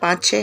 5-6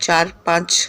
4-5